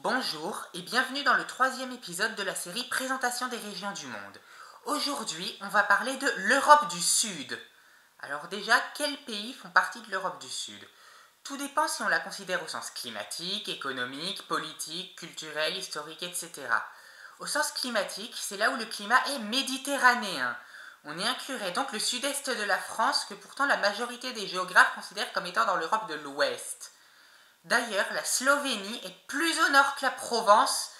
Bonjour et bienvenue dans le troisième épisode de la série Présentation des régions du monde. Aujourd'hui, on va parler de l'Europe du Sud. Alors déjà, quels pays font partie de l'Europe du Sud? Tout dépend si on la considère au sens climatique, économique, politique, culturel, historique, etc. Au sens climatique, c'est là où le climat est méditerranéen. On y inclurait donc le sud-est de la France que pourtant la majorité des géographes considèrent comme étant dans l'Europe de l'Ouest. D'ailleurs, la Slovénie est plus au nord que la Provence,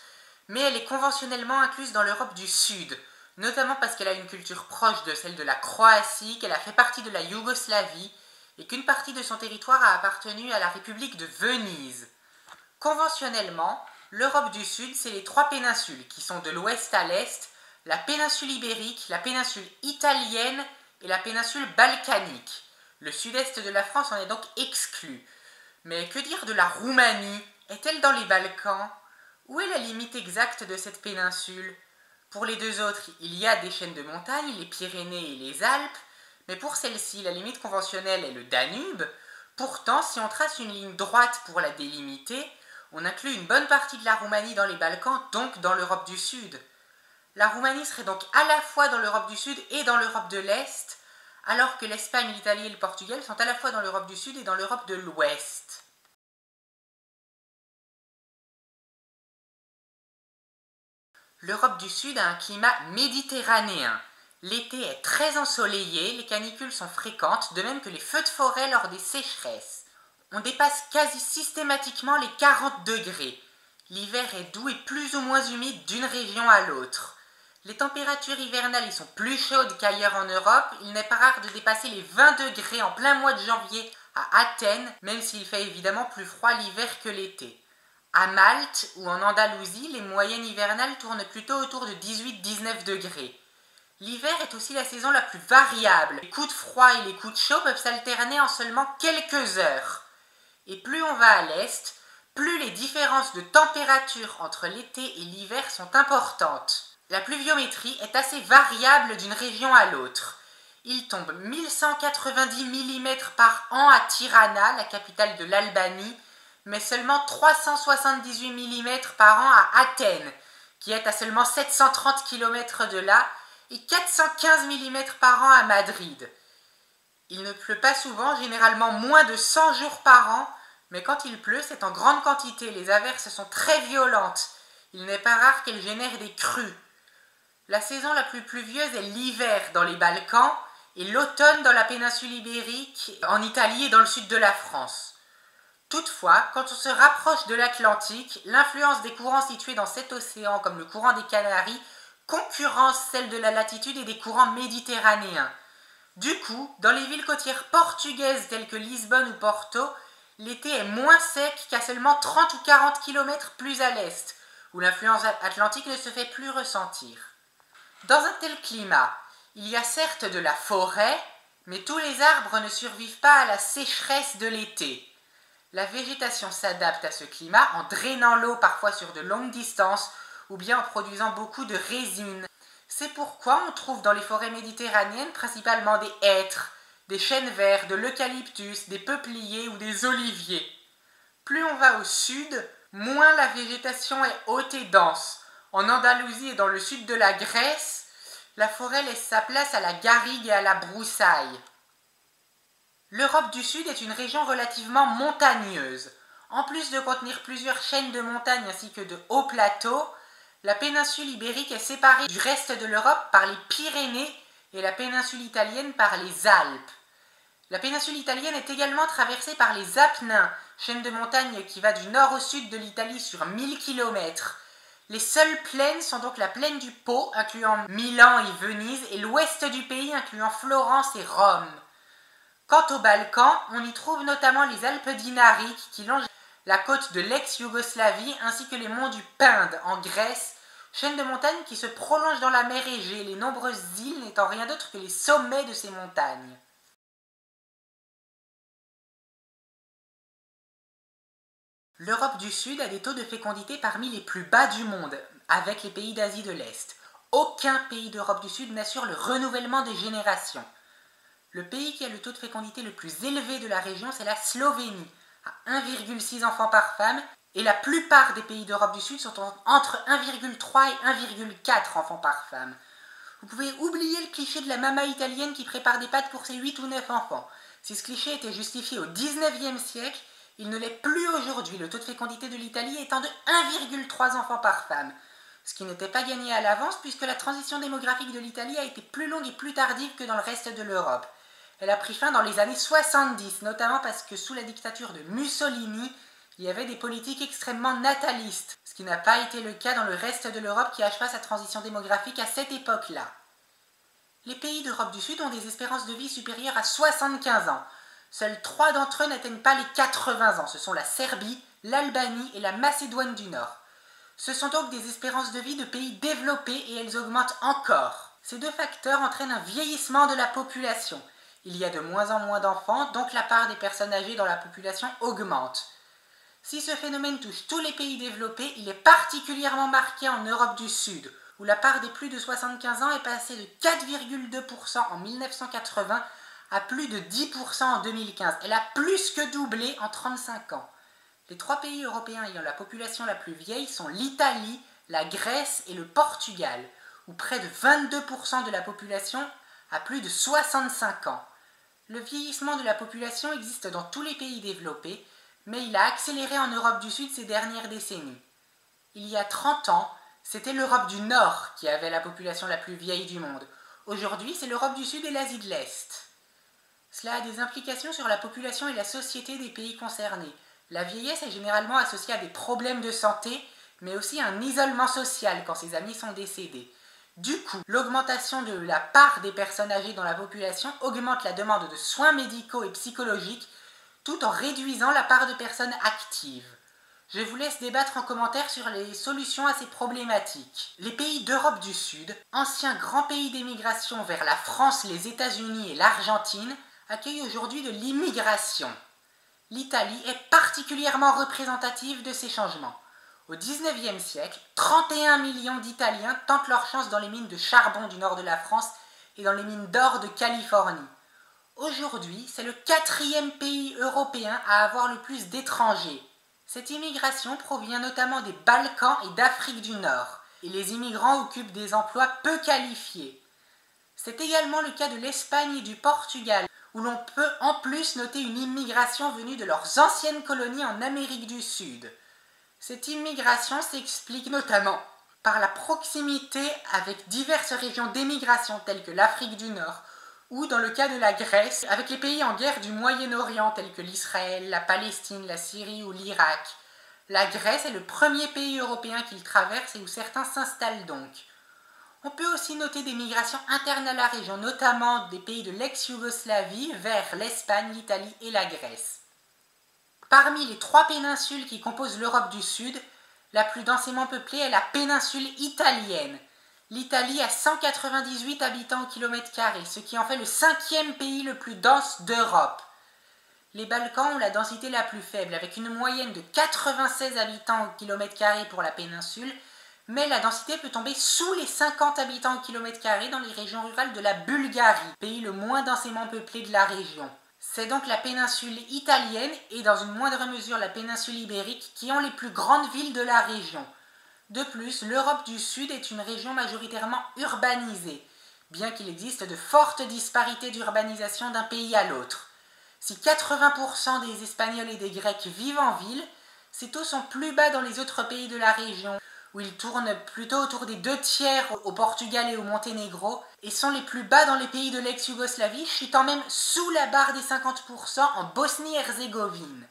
mais elle est conventionnellement incluse dans l'Europe du Sud, notamment parce qu'elle a une culture proche de celle de la Croatie, qu'elle a fait partie de la Yougoslavie, et qu'une partie de son territoire a appartenu à la République de Venise. Conventionnellement, l'Europe du Sud, c'est les trois péninsules, qui sont de l'ouest à l'est, la péninsule ibérique, la péninsule italienne et la péninsule balkanique. Le sud-est de la France en est donc exclu. Mais que dire de la Roumanie? Est-elle dans les Balkans? Où est la limite exacte de cette péninsule? Pour les deux autres, il y a des chaînes de montagnes, les Pyrénées et les Alpes, mais pour celle-ci, la limite conventionnelle est le Danube. Pourtant, si on trace une ligne droite pour la délimiter, on inclut une bonne partie de la Roumanie dans les Balkans, donc dans l'Europe du Sud. La Roumanie serait donc à la fois dans l'Europe du Sud et dans l'Europe de l'Est, alors que l'Espagne, l'Italie et le Portugal sont à la fois dans l'Europe du Sud et dans l'Europe de l'Ouest. L'Europe du Sud a un climat méditerranéen. L'été est très ensoleillé, les canicules sont fréquentes, de même que les feux de forêt lors des sécheresses. On dépasse quasi systématiquement les 40 degrés. L'hiver est doux et plus ou moins humide d'une région à l'autre. Les températures hivernales y sont plus chaudes qu'ailleurs en Europe, il n'est pas rare de dépasser les 20 degrés en plein mois de janvier à Athènes, même s'il fait évidemment plus froid l'hiver que l'été. À Malte ou en Andalousie, les moyennes hivernales tournent plutôt autour de 18-19 degrés. L'hiver est aussi la saison la plus variable. Les coups de froid et les coups de chaud peuvent s'alterner en seulement quelques heures. Et plus on va à l'est, plus les différences de température entre l'été et l'hiver sont importantes. La pluviométrie est assez variable d'une région à l'autre. Il tombe 1190 mm par an à Tirana, la capitale de l'Albanie, mais seulement 378 mm par an à Athènes, qui est à seulement 730 km de là, et 415 mm par an à Madrid. Il ne pleut pas souvent, généralement moins de 100 jours par an, mais quand il pleut, c'est en grande quantité, les averses sont très violentes. Il n'est pas rare qu'elles génèrent des crues. La saison la plus pluvieuse est l'hiver dans les Balkans et l'automne dans la péninsule ibérique, en Italie et dans le sud de la France. Toutefois, quand on se rapproche de l'Atlantique, l'influence des courants situés dans cet océan, comme le courant des Canaries, concurrence celle de la latitude et des courants méditerranéens. Du coup, dans les villes côtières portugaises telles que Lisbonne ou Porto, l'été est moins sec qu'à seulement 30 ou 40 km plus à l'est, où l'influence atlantique ne se fait plus ressentir. Dans un tel climat, il y a certes de la forêt, mais tous les arbres ne survivent pas à la sécheresse de l'été. La végétation s'adapte à ce climat en drainant l'eau parfois sur de longues distances ou bien en produisant beaucoup de résine. C'est pourquoi on trouve dans les forêts méditerranéennes principalement des hêtres, des chênes verts, de l'eucalyptus, des peupliers ou des oliviers. Plus on va au sud, moins la végétation est haute et dense. En Andalousie et dans le sud de la Grèce, la forêt laisse sa place à la garrigue et à la broussaille. L'Europe du Sud est une région relativement montagneuse. En plus de contenir plusieurs chaînes de montagnes ainsi que de hauts plateaux, la péninsule ibérique est séparée du reste de l'Europe par les Pyrénées et la péninsule italienne par les Alpes. La péninsule italienne est également traversée par les Apennins, chaîne de montagnes qui va du nord au sud de l'Italie sur 1000 km. Les seules plaines sont donc la plaine du Pô, incluant Milan et Venise, et l'ouest du pays, incluant Florence et Rome. Quant aux Balkans, on y trouve notamment les Alpes dinariques qui longent la côte de l'ex-Yougoslavie ainsi que les monts du Pinde en Grèce, chaîne de montagnes qui se prolonge dans la mer Égée, les nombreuses îles n'étant rien d'autre que les sommets de ces montagnes. L'Europe du Sud a des taux de fécondité parmi les plus bas du monde, avec les pays d'Asie de l'Est. Aucun pays d'Europe du Sud n'assure le renouvellement des générations. Le pays qui a le taux de fécondité le plus élevé de la région, c'est la Slovénie, à 1,6 enfants par femme, Et la plupart des pays d'Europe du Sud sont entre 1,3 et 1,4 enfants par femme. Vous pouvez oublier le cliché de la maman italienne qui prépare des pâtes pour ses 8 ou 9 enfants. Si ce cliché était justifié au 19e siècle, il ne l'est plus aujourd'hui, le taux de fécondité de l'Italie étant de 1,3 enfants par femme. Ce qui n'était pas gagné à l'avance puisque la transition démographique de l'Italie a été plus longue et plus tardive que dans le reste de l'Europe. Elle a pris fin dans les années 70, notamment parce que sous la dictature de Mussolini, il y avait des politiques extrêmement natalistes, ce qui n'a pas été le cas dans le reste de l'Europe qui acheva sa transition démographique à cette époque-là. Les pays d'Europe du Sud ont des espérances de vie supérieures à 75 ans. Seuls 3 d'entre eux n'atteignent pas les 80 ans. Ce sont la Serbie, l'Albanie et la Macédoine du Nord. Ce sont donc des espérances de vie de pays développés et elles augmentent encore. Ces deux facteurs entraînent un vieillissement de la population. Il y a de moins en moins d'enfants, donc la part des personnes âgées dans la population augmente. Si ce phénomène touche tous les pays développés, il est particulièrement marqué en Europe du Sud, où la part des plus de 75 ans est passée de 4,2% en 1980 à plus de 10% en 2015. Elle a plus que doublé en 35 ans. Les 3 pays européens ayant la population la plus vieille sont l'Italie, la Grèce et le Portugal, où près de 22% de la population a plus de 65 ans. Le vieillissement de la population existe dans tous les pays développés, mais il a accéléré en Europe du Sud ces dernières décennies. Il y a 30 ans, c'était l'Europe du Nord qui avait la population la plus vieille du monde. Aujourd'hui, c'est l'Europe du Sud et l'Asie de l'Est. Cela a des implications sur la population et la société des pays concernés. La vieillesse est généralement associée à des problèmes de santé, mais aussi à un isolement social quand ses amis sont décédés. Du coup, l'augmentation de la part des personnes âgées dans la population augmente la demande de soins médicaux et psychologiques, tout en réduisant la part de personnes actives. Je vous laisse débattre en commentaire sur les solutions à ces problématiques. Les pays d'Europe du Sud, anciens grands pays d'émigration vers la France, les États-Unis et l'Argentine, accueillent aujourd'hui de l'immigration. L'Italie est particulièrement représentative de ces changements. Au XIXe siècle, 31 millions d'Italiens tentent leur chance dans les mines de charbon du nord de la France et dans les mines d'or de Californie. Aujourd'hui, c'est le 4e pays européen à avoir le plus d'étrangers. Cette immigration provient notamment des Balkans et d'Afrique du Nord, et les immigrants occupent des emplois peu qualifiés. C'est également le cas de l'Espagne et du Portugal, où l'on peut en plus noter une immigration venue de leurs anciennes colonies en Amérique du Sud. Cette immigration s'explique notamment par la proximité avec diverses régions d'émigration telles que l'Afrique du Nord, ou dans le cas de la Grèce, avec les pays en guerre du Moyen-Orient tels que l'Israël, la Palestine, la Syrie ou l'Irak. La Grèce est le premier pays européen qu'il traverse et où certains s'installent donc. On peut aussi noter des migrations internes à la région, notamment des pays de l'ex-Yougoslavie vers l'Espagne, l'Italie et la Grèce. Parmi les 3 péninsules qui composent l'Europe du Sud, la plus densément peuplée est la péninsule italienne. L'Italie a 198 habitants au kilomètre carré, ce qui en fait le 5e pays le plus dense d'Europe. Les Balkans ont la densité la plus faible, avec une moyenne de 96 habitants au kilomètre carré pour la péninsule, mais la densité peut tomber sous les 50 habitants au kilomètre carré dans les régions rurales de la Bulgarie, pays le moins densément peuplé de la région. C'est donc la péninsule italienne et dans une moindre mesure la péninsule ibérique qui ont les plus grandes villes de la région. De plus, l'Europe du Sud est une région majoritairement urbanisée, bien qu'il existe de fortes disparités d'urbanisation d'un pays à l'autre. Si 80% des Espagnols et des Grecs vivent en ville, ces taux sont plus bas dans les autres pays de la région, où ils tournent plutôt autour des 2/3 au Portugal et au Monténégro, et sont les plus bas dans les pays de l'ex-Yougoslavie, chutant même sous la barre des 50% en Bosnie-Herzégovine.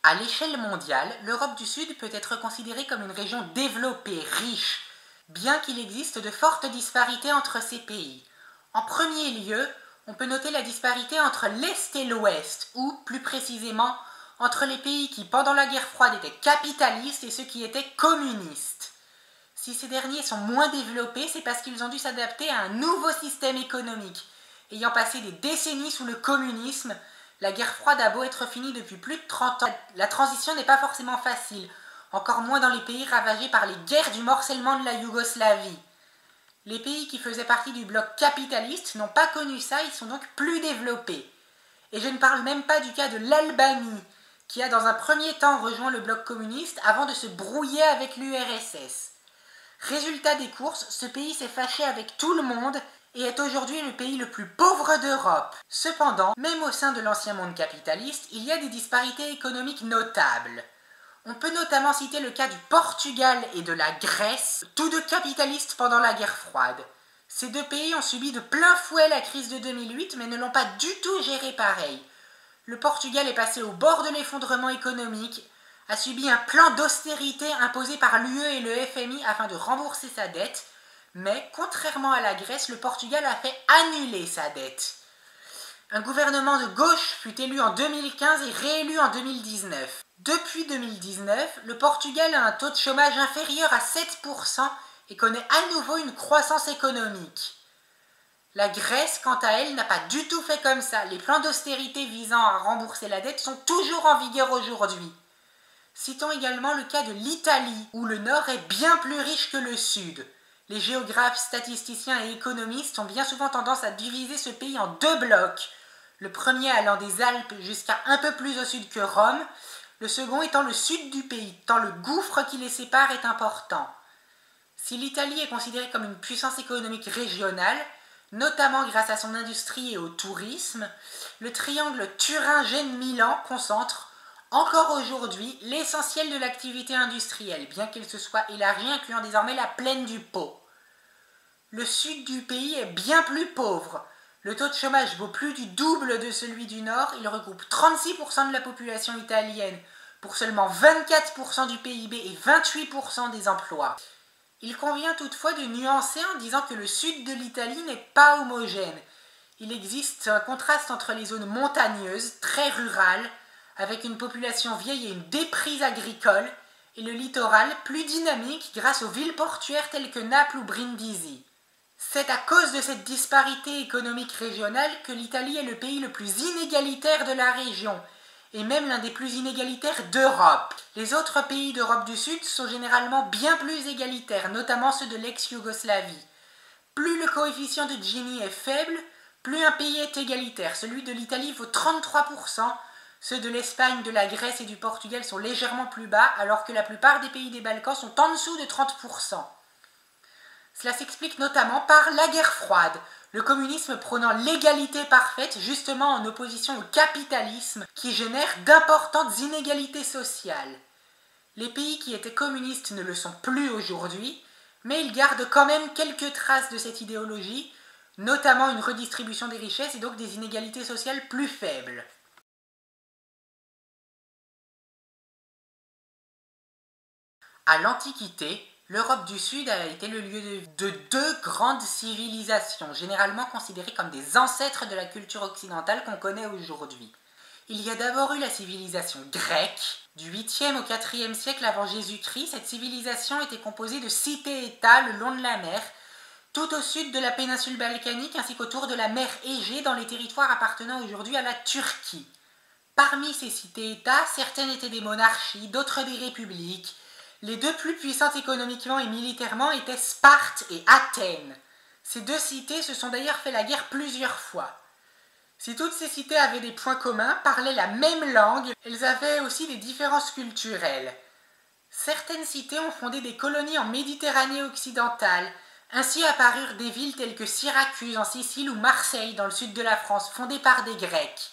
À l'échelle mondiale, l'Europe du Sud peut être considérée comme une région développée, riche, bien qu'il existe de fortes disparités entre ces pays. En premier lieu, on peut noter la disparité entre l'Est et l'Ouest, ou, plus précisément, entre les pays qui, pendant la guerre froide, étaient capitalistes et ceux qui étaient communistes. Si ces derniers sont moins développés, c'est parce qu'ils ont dû s'adapter à un nouveau système économique. Ayant passé des décennies sous le communisme, la guerre froide a beau être finie depuis plus de 30 ans, la transition n'est pas forcément facile, encore moins dans les pays ravagés par les guerres du morcellement de la Yougoslavie. Les pays qui faisaient partie du bloc capitaliste n'ont pas connu ça, ils sont donc plus développés. Et je ne parle même pas du cas de l'Albanie, qui a dans un premier temps rejoint le bloc communiste avant de se brouiller avec l'URSS. Résultat des courses, ce pays s'est fâché avec tout le monde et est aujourd'hui le pays le plus pauvre d'Europe. Cependant, même au sein de l'ancien monde capitaliste, il y a des disparités économiques notables. On peut notamment citer le cas du Portugal et de la Grèce, tous deux capitalistes pendant la guerre froide. Ces deux pays ont subi de plein fouet la crise de 2008, mais ne l'ont pas du tout gérée pareil. Le Portugal est passé au bord de l'effondrement économique, a subi un plan d'austérité imposé par l'UE et le FMI afin de rembourser sa dette, mais contrairement à la Grèce, le Portugal a fait annuler sa dette. Un gouvernement de gauche fut élu en 2015 et réélu en 2019. Depuis 2019, le Portugal a un taux de chômage inférieur à 7% et connaît à nouveau une croissance économique. La Grèce, quant à elle, n'a pas du tout fait comme ça. Les plans d'austérité visant à rembourser la dette sont toujours en vigueur aujourd'hui. Citons également le cas de l'Italie, où le Nord est bien plus riche que le Sud. Les géographes, statisticiens et économistes ont bien souvent tendance à diviser ce pays en deux blocs. Le premier allant des Alpes jusqu'à un peu plus au sud que Rome, le second étant le sud du pays, tant le gouffre qui les sépare est important. Si l'Italie est considérée comme une puissance économique régionale, notamment grâce à son industrie et au tourisme, le triangle Turin-Gênes-Milan concentre, encore aujourd'hui, l'essentiel de l'activité industrielle, bien qu'elle se soit élargie, incluant désormais la plaine du Pô. Le sud du pays est bien plus pauvre. Le taux de chômage vaut plus du double de celui du nord. Il regroupe 36% de la population italienne pour seulement 24% du PIB et 28% des emplois. Il convient toutefois de nuancer en disant que le sud de l'Italie n'est pas homogène. Il existe un contraste entre les zones montagneuses, très rurales, avec une population vieille et une déprise agricole, et le littoral plus dynamique grâce aux villes portuaires telles que Naples ou Brindisi. C'est à cause de cette disparité économique régionale que l'Italie est le pays le plus inégalitaire de la région, et même l'un des plus inégalitaires d'Europe. Les autres pays d'Europe du Sud sont généralement bien plus égalitaires, notamment ceux de l'ex-Yougoslavie. Plus le coefficient de Gini est faible, plus un pays est égalitaire. Celui de l'Italie vaut 33%, ceux de l'Espagne, de la Grèce et du Portugal sont légèrement plus bas, alors que la plupart des pays des Balkans sont en dessous de 30%. Cela s'explique notamment par la guerre froide, le communisme prônant l'égalité parfaite, justement en opposition au capitalisme, qui génère d'importantes inégalités sociales. Les pays qui étaient communistes ne le sont plus aujourd'hui, mais ils gardent quand même quelques traces de cette idéologie, notamment une redistribution des richesses et donc des inégalités sociales plus faibles. À l'Antiquité, l'Europe du Sud a été le lieu de deux grandes civilisations, généralement considérées comme des ancêtres de la culture occidentale qu'on connaît aujourd'hui. Il y a d'abord eu la civilisation grecque. Du 8e au 4e siècle avant Jésus-Christ, cette civilisation était composée de cités-États le long de la mer, tout au sud de la péninsule balkanique ainsi qu'autour de la mer Égée dans les territoires appartenant aujourd'hui à la Turquie. Parmi ces cités-États, certaines étaient des monarchies, d'autres des républiques. Les deux plus puissantes économiquement et militairement étaient Sparte et Athènes. Ces deux cités se sont d'ailleurs fait la guerre plusieurs fois. Si toutes ces cités avaient des points communs, parlaient la même langue, elles avaient aussi des différences culturelles. Certaines cités ont fondé des colonies en Méditerranée occidentale. Ainsi apparurent des villes telles que Syracuse en Sicile ou Marseille dans le sud de la France, fondées par des Grecs.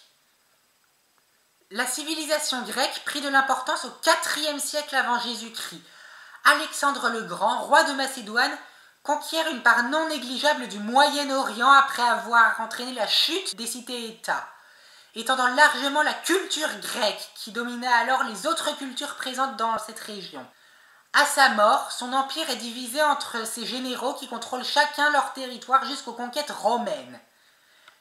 La civilisation grecque prit de l'importance au IVe siècle avant Jésus-Christ. Alexandre le Grand, roi de Macédoine, conquiert une part non négligeable du Moyen-Orient après avoir entraîné la chute des cités-États, étendant largement la culture grecque qui domina alors les autres cultures présentes dans cette région. À sa mort, son empire est divisé entre ses généraux qui contrôlent chacun leur territoire jusqu'aux conquêtes romaines.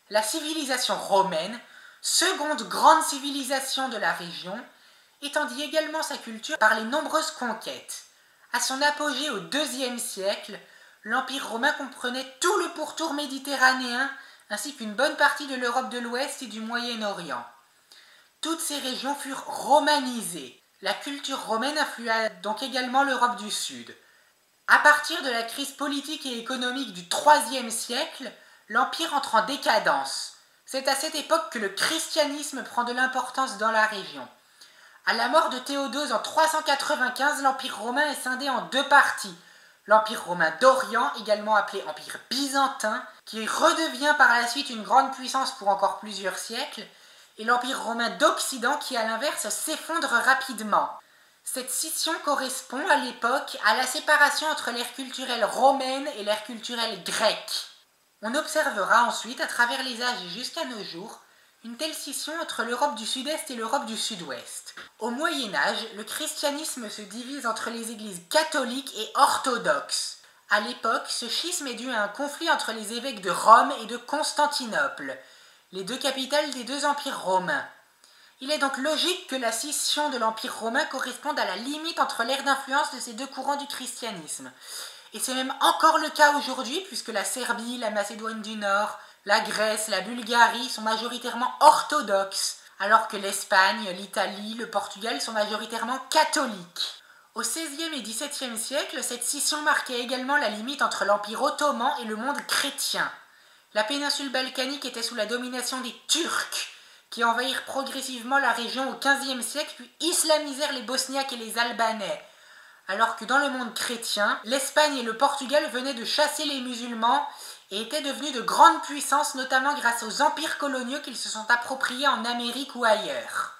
La civilisation romaine, seconde grande civilisation de la région, étendit également sa culture par les nombreuses conquêtes. À son apogée au IIe siècle, l'Empire romain comprenait tout le pourtour méditerranéen ainsi qu'une bonne partie de l'Europe de l'Ouest et du Moyen-Orient. Toutes ces régions furent romanisées. La culture romaine influa donc également l'Europe du Sud. À partir de la crise politique et économique du IIIe siècle, l'Empire entre en décadence. C'est à cette époque que le christianisme prend de l'importance dans la région. À la mort de Théodose en 395, l'Empire romain est scindé en deux parties. L'Empire romain d'Orient, également appelé Empire byzantin, qui redevient par la suite une grande puissance pour encore plusieurs siècles, et l'Empire romain d'Occident qui, à l'inverse, s'effondre rapidement. Cette scission correspond à l'époque à la séparation entre l'ère culturelle romaine et l'ère culturelle grecque. On observera ensuite, à travers les âges et jusqu'à nos jours, une telle scission entre l'Europe du Sud-Est et l'Europe du Sud-Ouest. Au Moyen-Âge, le christianisme se divise entre les églises catholiques et orthodoxes. À l'époque, ce schisme est dû à un conflit entre les évêques de Rome et de Constantinople, les deux capitales des deux empires romains. Il est donc logique que la scission de l'Empire romain corresponde à la limite entre l'ère d'influence de ces deux courants du christianisme. Et c'est même encore le cas aujourd'hui, puisque la Serbie, la Macédoine du Nord, la Grèce, la Bulgarie sont majoritairement orthodoxes, alors que l'Espagne, l'Italie, le Portugal sont majoritairement catholiques. Au XVIe et XVIIe siècle, cette scission marquait également la limite entre l'Empire ottoman et le monde chrétien. La péninsule balkanique était sous la domination des Turcs, qui envahirent progressivement la région au XVe siècle, puis islamisèrent les Bosniaques et les Albanais, alors que dans le monde chrétien, l'Espagne et le Portugal venaient de chasser les musulmans et étaient devenus de grandes puissances, notamment grâce aux empires coloniaux qu'ils se sont appropriés en Amérique ou ailleurs.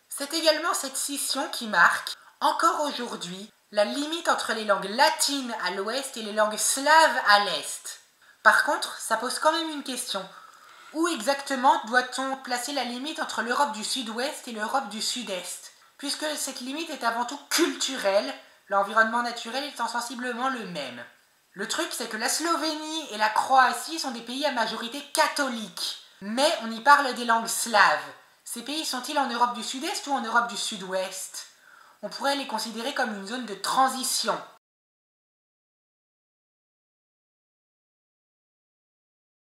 C'est également cette scission qui marque, encore aujourd'hui, la limite entre les langues latines à l'ouest et les langues slaves à l'est. Par contre, ça pose quand même une question. Où exactement doit-on placer la limite entre l'Europe du Sud-Ouest et l'Europe du Sud-Est? Puisque cette limite est avant tout culturelle, l'environnement naturel étant sensiblement le même. Le truc, c'est que la Slovénie et la Croatie sont des pays à majorité catholique, mais on y parle des langues slaves. Ces pays sont-ils en Europe du Sud-Est ou en Europe du Sud-Ouest? On pourrait les considérer comme une zone de transition.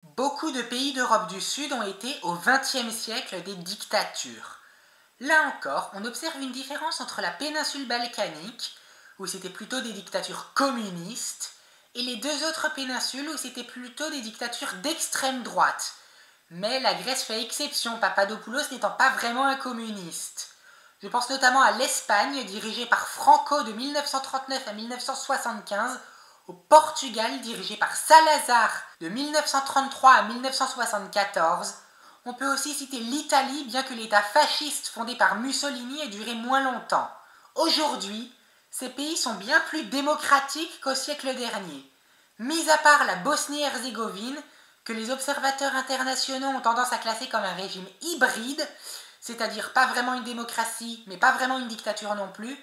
Beaucoup de pays d'Europe du Sud ont été, au XXe siècle, des dictatures. Là encore, on observe une différence entre la péninsule balkanique, où c'était plutôt des dictatures communistes, et les deux autres péninsules où c'était plutôt des dictatures d'extrême droite. Mais la Grèce fait exception, Papadopoulos n'étant pas vraiment un communiste. Je pense notamment à l'Espagne, dirigée par Franco de 1939 à 1975, au Portugal, dirigé par Salazar de 1933 à 1974. On peut aussi citer l'Italie, bien que l'État fasciste fondé par Mussolini ait duré moins longtemps. Aujourd'hui, ces pays sont bien plus démocratiques qu'au siècle dernier. Mis à part la Bosnie-Herzégovine, que les observateurs internationaux ont tendance à classer comme un régime hybride, c'est-à-dire pas vraiment une démocratie, mais pas vraiment une dictature non plus,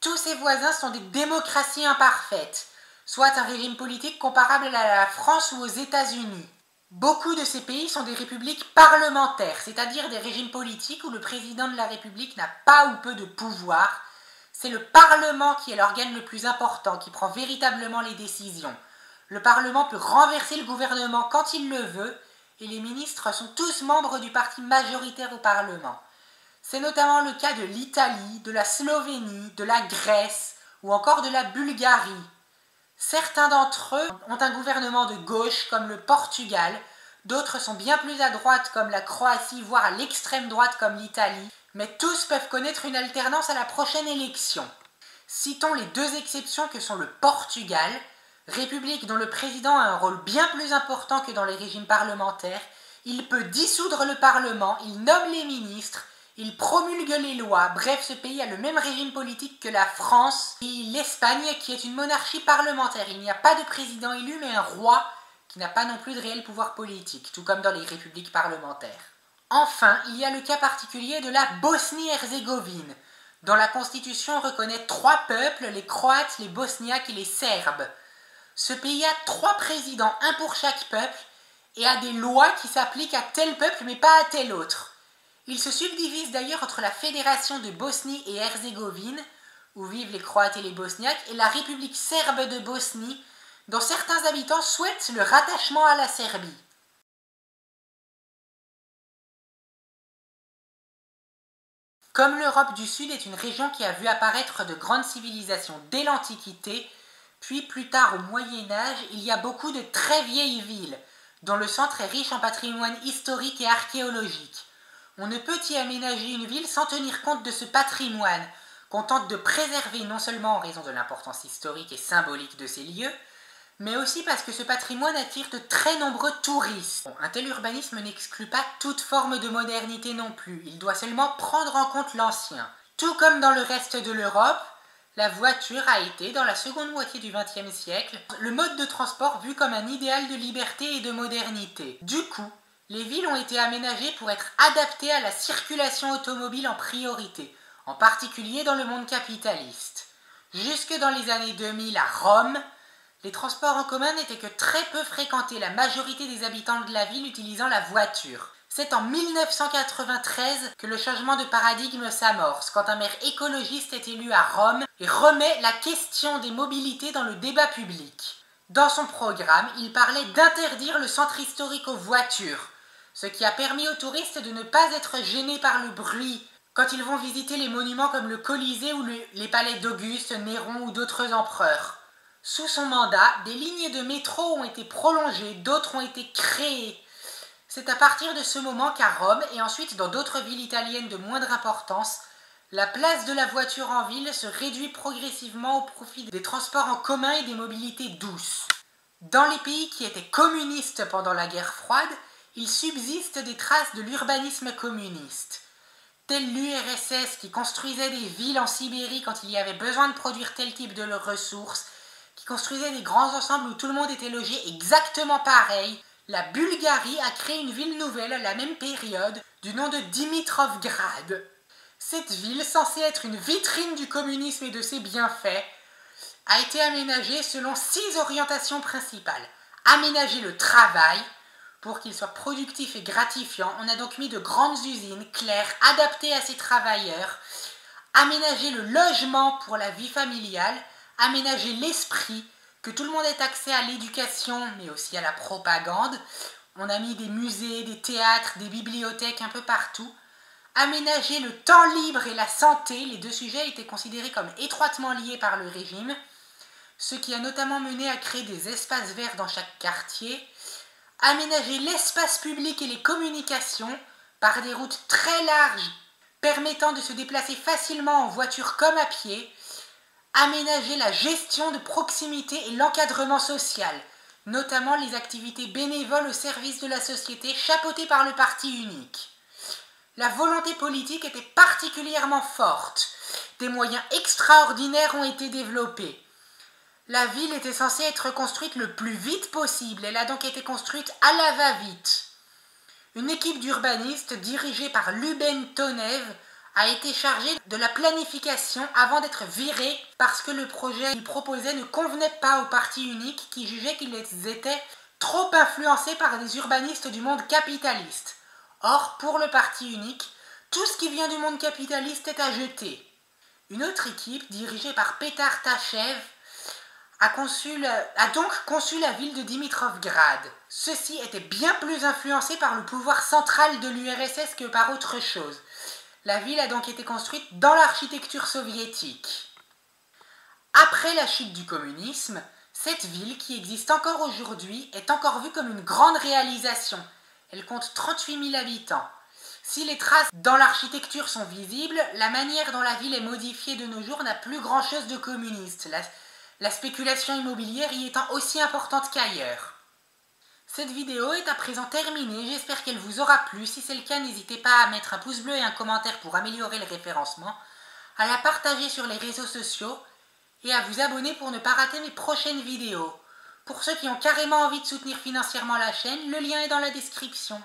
tous ses voisins sont des démocraties imparfaites, soit un régime politique comparable à la France ou aux États-Unis. Beaucoup de ces pays sont des républiques parlementaires, c'est-à-dire des régimes politiques où le président de la République n'a pas ou peu de pouvoir. C'est le Parlement qui est l'organe le plus important, qui prend véritablement les décisions. Le Parlement peut renverser le gouvernement quand il le veut, et les ministres sont tous membres du parti majoritaire au Parlement. C'est notamment le cas de l'Italie, de la Slovénie, de la Grèce ou encore de la Bulgarie. Certains d'entre eux ont un gouvernement de gauche comme le Portugal, d'autres sont bien plus à droite comme la Croatie, voire à l'extrême droite comme l'Italie, mais tous peuvent connaître une alternance à la prochaine élection. Citons les deux exceptions que sont le Portugal, république dont le président a un rôle bien plus important que dans les régimes parlementaires. Il peut dissoudre le Parlement, il nomme les ministres, il promulgue les lois. Bref, ce pays a le même régime politique que la France et l'Espagne, qui est une monarchie parlementaire. Il n'y a pas de président élu, mais un roi qui n'a pas non plus de réel pouvoir politique, tout comme dans les républiques parlementaires. Enfin, il y a le cas particulier de la Bosnie-Herzégovine, dont la constitution reconnaît trois peuples, les Croates, les Bosniaques et les Serbes. Ce pays a trois présidents, un pour chaque peuple, et a des lois qui s'appliquent à tel peuple mais pas à tel autre. Il se subdivise d'ailleurs entre la Fédération de Bosnie et Herzégovine, où vivent les Croates et les Bosniaques, et la République serbe de Bosnie, dont certains habitants souhaitent le rattachement à la Serbie. Comme l'Europe du Sud est une région qui a vu apparaître de grandes civilisations dès l'Antiquité, puis plus tard au Moyen Âge, il y a beaucoup de très vieilles villes, dont le centre est riche en patrimoine historique et archéologique. On ne peut y aménager une ville sans tenir compte de ce patrimoine, qu'on tente de préserver non seulement en raison de l'importance historique et symbolique de ces lieux, mais aussi parce que ce patrimoine attire de très nombreux touristes. Bon, un tel urbanisme n'exclut pas toute forme de modernité non plus, il doit seulement prendre en compte l'ancien. Tout comme dans le reste de l'Europe, la voiture a été, dans la seconde moitié du XXe siècle, le mode de transport vu comme un idéal de liberté et de modernité. Du coup, les villes ont été aménagées pour être adaptées à la circulation automobile en priorité, en particulier dans le monde capitaliste. Jusque dans les années 2000 à Rome, les transports en commun n'étaient que très peu fréquentés, la majorité des habitants de la ville utilisant la voiture. C'est en 1993 que le changement de paradigme s'amorce, quand un maire écologiste est élu à Rome et remet la question des mobilités dans le débat public. Dans son programme, il parlait d'interdire le centre historique aux voitures, ce qui a permis aux touristes de ne pas être gênés par le bruit quand ils vont visiter les monuments comme le Colisée ou les palais d'Auguste, Néron ou d'autres empereurs. Sous son mandat, des lignes de métro ont été prolongées, d'autres ont été créées. C'est à partir de ce moment qu'à Rome, et ensuite dans d'autres villes italiennes de moindre importance, la place de la voiture en ville se réduit progressivement au profit des transports en commun et des mobilités douces. Dans les pays qui étaient communistes pendant la guerre froide, il subsiste des traces de l'urbanisme communiste. Tel l'URSS qui construisait des villes en Sibérie quand il y avait besoin de produire tel type de ressources, qui construisait des grands ensembles où tout le monde était logé exactement pareil. La Bulgarie a créé une ville nouvelle à la même période, du nom de Dimitrovgrad. Cette ville, censée être une vitrine du communisme et de ses bienfaits, a été aménagée selon 6 orientations principales. Aménager le travail, pour qu'il soit productif et gratifiant, on a donc mis de grandes usines claires, adaptées à ces travailleurs. Aménager le logement pour la vie familiale, aménager l'esprit, que tout le monde ait accès à l'éducation, mais aussi à la propagande. On a mis des musées, des théâtres, des bibliothèques un peu partout. Aménager le temps libre et la santé, les deux sujets étaient considérés comme étroitement liés par le régime, ce qui a notamment mené à créer des espaces verts dans chaque quartier. Aménager l'espace public et les communications par des routes très larges permettant de se déplacer facilement en voiture comme à pied. Aménager la gestion de proximité et l'encadrement social, notamment les activités bénévoles au service de la société chapeautées par le parti unique. La volonté politique était particulièrement forte. Des moyens extraordinaires ont été développés. La ville était censée être construite le plus vite possible. Elle a donc été construite à la va-vite. Une équipe d'urbanistes dirigée par Luben Tonev a été chargée de la planification avant d'être virée parce que le projet qu'il proposait ne convenait pas au parti unique qui jugeait qu'ils étaient trop influencés par des urbanistes du monde capitaliste. Or, pour le parti unique, tout ce qui vient du monde capitaliste est à jeter. Une autre équipe, dirigée par Petar Tachev, a donc conçu la ville de Dimitrovgrad. Ceci était bien plus influencé par le pouvoir central de l'URSS que par autre chose. La ville a donc été construite dans l'architecture soviétique. Après la chute du communisme, cette ville, qui existe encore aujourd'hui, est encore vue comme une grande réalisation. Elle compte 38 000 habitants. Si les traces dans l'architecture sont visibles, la manière dont la ville est modifiée de nos jours n'a plus grand-chose de communiste, la spéculation immobilière y étant aussi importante qu'ailleurs. Cette vidéo est à présent terminée, j'espère qu'elle vous aura plu. Si c'est le cas, n'hésitez pas à mettre un pouce bleu et un commentaire pour améliorer le référencement, à la partager sur les réseaux sociaux et à vous abonner pour ne pas rater mes prochaines vidéos. Pour ceux qui ont carrément envie de soutenir financièrement la chaîne, le lien est dans la description.